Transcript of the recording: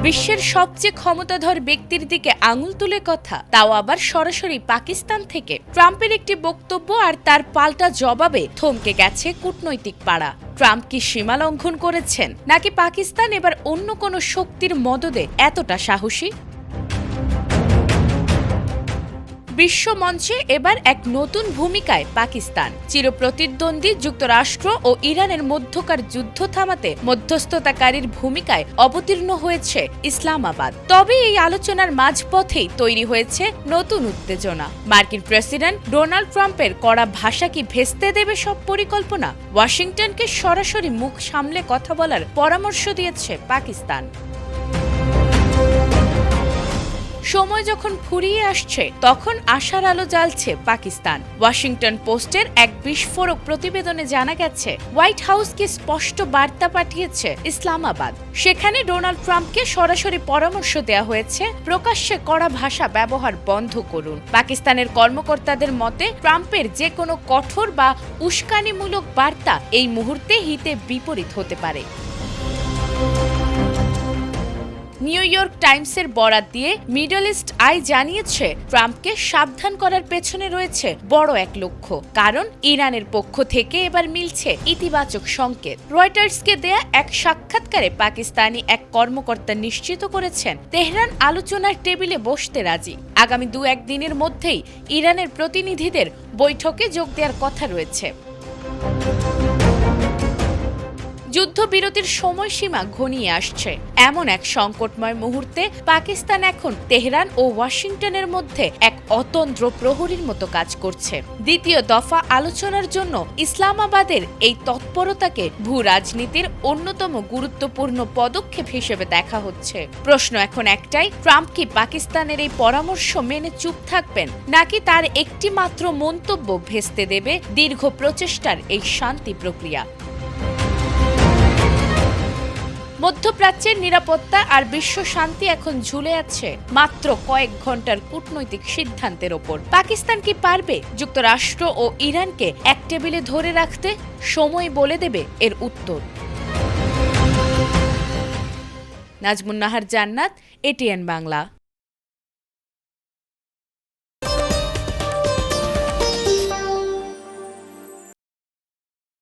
বিশ্বের সবচেয়ে ক্ষমতাধর ব্যক্তির দিকে আঙুল তুলে কথা, তাও আবার সরাসরি পাকিস্তান থেকে। ট্রাম্পের একটি বক্তব্য আর তার পাল্টা জবাবে থমকে গেছে কূটনৈতিক পাড়া। ট্রাম্প কি সীমা লঙ্ঘন করেছেন, নাকি পাকিস্তান এবার অন্য কোনো শক্তির মদদে এতটা সাহসী? বিশ্ব মঞ্চে এবার এক নতুন ভূমিকায় পাকিস্তান। চিরপ্রতিদ্বন্দ্বী যুক্তরাষ্ট্র ও ইরানের মধ্যকার যুদ্ধ থামাতে মধ্যস্থতাকারীর ভূমিকায় অবতীর্ণ হয়েছে ইসলামাবাদ। তবে এই আলোচনার মাঝপথেই তৈরি হয়েছে নতুন উত্তেজনা। মার্কিন প্রেসিডেন্ট ডোনাল্ড ট্রাম্পের কড়া ভাষা কি ভেস্তে দেবে সব পরিকল্পনা? ওয়াশিংটনকে সরাসরি মুখ সামলে কথা বলার পরামর্শ দিয়েছে পাকিস্তান। সময় যখন ফুরিয়ে আসছে, তখন আশার আলো জ্বালছে পাকিস্তান। ওয়াশিংটন পোস্টের এক বিস্ফোরক প্রতিবেদনে জানা গেছে, হোয়াইট হাউসকে স্পষ্ট বার্তা পাঠিয়েছে ইসলামাবাদ। সেখানে ডোনাল্ড ট্রাম্পকে সরাসরি পরামর্শ দেওয়া হয়েছে, প্রকাশ্যে কড়া ভাষা ব্যবহার বন্ধ করুন। পাকিস্তানের কর্মকর্তাদের মতে, ট্রাম্পের যে কোনো কঠোর বা উস্কানিমূলক বার্তা এই মুহূর্তে হিতে বিপরীত হতে পারে। নিউ ইয়র্ক টাইমসের বরাত দিয়ে মিডল ইস্ট আই জানিয়েছে, ট্রাম্পকে সাবধান করার পেছনে রয়েছে বড় এক লক্ষ্য। কারণ ইরানের পক্ষ থেকে এবার মিলছে ইতিবাচক সংকেত। রয়টার্সকে দেয়া এক সাক্ষাৎকারে পাকিস্তানি এক কর্মকর্তা নিশ্চিত করেছেন, তেহরান আলোচনার টেবিলে বসতে রাজি। আগামী 2-1 দিনের মধ্যেই ইরানের প্রতিনিধিদের বৈঠকে যোগ দেওয়ার কথা রয়েছে। যুদ্ধবিরতির সময়সীমা ঘনিয়ে আসছে। এমন এক সংকটময় মুহূর্তে পাকিস্তান এখন তেহরান ও ওয়াশিংটনের মধ্যে এক অতন্দ্র প্রহরীর মতো কাজ করছে। দ্বিতীয় দফা আলোচনার জন্য ইসলামাবাদের এই তৎপরতাকে ভূ রাজনীতির অন্যতম গুরুত্বপূর্ণ পদক্ষেপ হিসেবে দেখা হচ্ছে। প্রশ্ন এখন একটাই, ট্রাম্প কি পাকিস্তানের এই পরামর্শ মেনে চুপ থাকবেন, নাকি তার একটি মাত্র মন্তব্য ভেস্তে দেবে দীর্ঘ প্রচেষ্টার এই শান্তি প্রক্রিয়া? মধ্যপ্রাচ্যের নিরাপত্তা আর বিশ্ব শান্তি এখন ঝুলে আছে মাত্র কয়েক ঘন্টার কূটনৈতিক সিদ্ধান্তের ওপর। পাকিস্তান কি পারবে যুক্তরাষ্ট্র ও ইরানকে এক টেবিলে ধরে রাখতে? সময় বলে দেবে এর উত্তর। নাজমুন নাহার জান্নাত, এটিএন বাংলা।